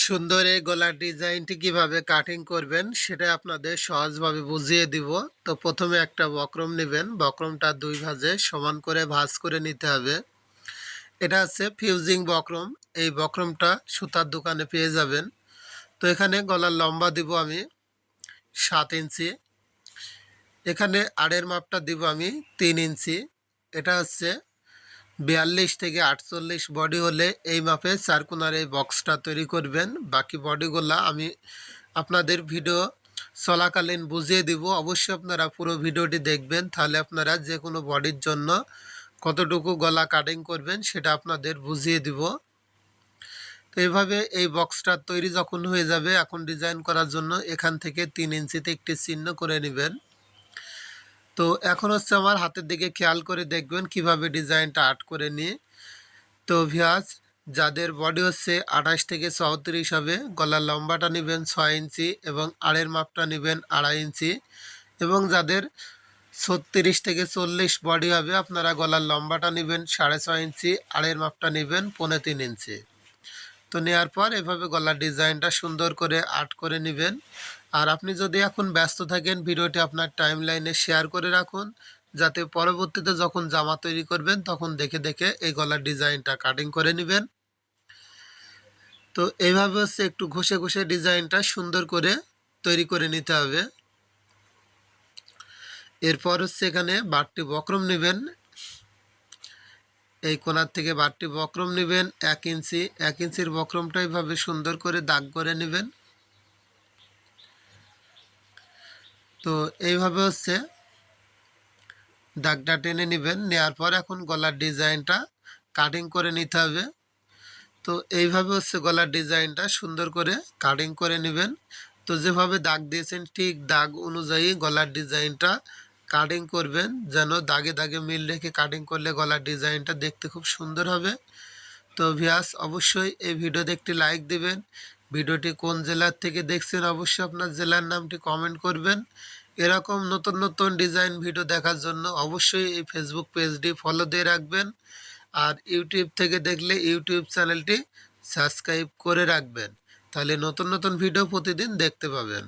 সুন্দর এই গলার ডিজাইনটি কিভাবে কাটিং করবেন সেটা আপনাদের সহজভাবে বুঝিয়ে দিব। তো প্রথমে একটা বক্রম নেবেন, বক্রমটা দুই ভাঁজে সমান করে ভাঁজ করে নিতে হবে। এটা হচ্ছে ফিউজিং বক্রম। এই বক্রমটা সুতার দোকানে পেয়ে যাবেন। তো এখানে গলার লম্বা দিব আমি 7 ইঞ্চি। এখানে আড়ের মাপটা দিব আমি 3 ইঞ্চি। এটা হচ্ছে 42 থেকে 48 বডি হলে এই মাপে চারকোনার এই বক্সটা তৈরি করবেন। বাকি বডিগুলা আমি আপনাদের ভিডিও চলাকালীন বুঝিয়ে দিব। অবশ্যই আপনারা পুরো ভিডিওটি দেখবেন, তাহলে আপনারা যে কোনো বডির জন্য কতটুকু গলা কাটিং করবেন সেটা আপনাদের বুঝিয়ে দিব। তো এইভাবে এই বক্সটা তৈরি যখন হয়ে যাবে, এখন ডিজাইন করার জন্য এখান থেকে 3 ইঞ্চিতে একটি চিহ্ন করে নেবেন। তো এখন হচ্ছে আমার হাতের দিকে খেয়াল করে দেখবেন কিভাবে ডিজাইনটা আর্ট করে নিই। তো ভিউয়ার্স, যাদের বডি হচ্ছে 28 থেকে 34 হবে, গলার লম্বাটা নেবেন 6 ইঞ্চি এবং আড়ের মাপটা নেবেন 2.5 ইঞ্চি। এবং যাদের 36 থেকে 40 বডি হবে, আপনারা গলার লম্বাটা নেবেন 6.5 ইঞ্চি, আড়ের মাপটা নেবেন 3.25 ইঞ্চি। তো নেওয়ার পর এভাবে গলার ডিজাইনটা সুন্দর করে আর্ট করে নেবেন। আর আপনি যদি এখন ব্যস্ত থাকেন, ভিডিওটি আপনার টাইম লাইনে শেয়ার করে রাখুন, যাতে পরবর্তীতে যখন জামা তৈরি করবেন তখন দেখে দেখে এই গলার ডিজাইনটা কাটিং করে নেবেন। তো এইভাবে হচ্ছে একটু ঘষে ঘষে ডিজাইনটা সুন্দর করে তৈরি করে নিতে হবে। এরপর হচ্ছে এখানে বাড়তি বক্রম নেবেন। এই কোণার থেকে বাড়তি বক্রম নেবেন 1 ইঞ্চি। 1 ইঞ্চির বক্রমটা এইভাবে সুন্দর করে দাগ করে নেবেন। তো এইভাবে হচ্ছে দাগটা টেনে নেবেন। নেওয়ার পর এখন গলার ডিজাইনটা কাটিং করে নিতে হবে। তো এইভাবে হচ্ছে গলার ডিজাইনটা সুন্দর করে কাটিং করে নেবেন। তো যেভাবে দাগ দিয়েছেন ঠিক দাগ অনুযায়ী গলার ডিজাইনটা কাটিং করবেন, যেন দাগে দাগে মিল রেখে কাটিং করলে গলার ডিজাইনটা দেখতে খুব সুন্দর হবে। তো ভিউয়ার্স, অবশ্যই এই ভিডিওতে একটি লাইক দিবেন। ভিডিওটি কোন জেলার থেকে দেখছেন অবশ্যই আপনার জেলার নামটি কমেন্ট করবেন। এরকম নতুন নতুন ডিজাইন ভিডিও দেখার জন্য অবশ্যই এই ফেসবুক পেজটি ফলো দিয়ে রাখবেন। আর ইউটিউব থেকে দেখলে ইউটিউব চ্যানেলটি সাবস্ক্রাইব করে রাখবেন, তাহলে নতুন নতুন ভিডিও প্রতিদিন দেখতে পাবেন।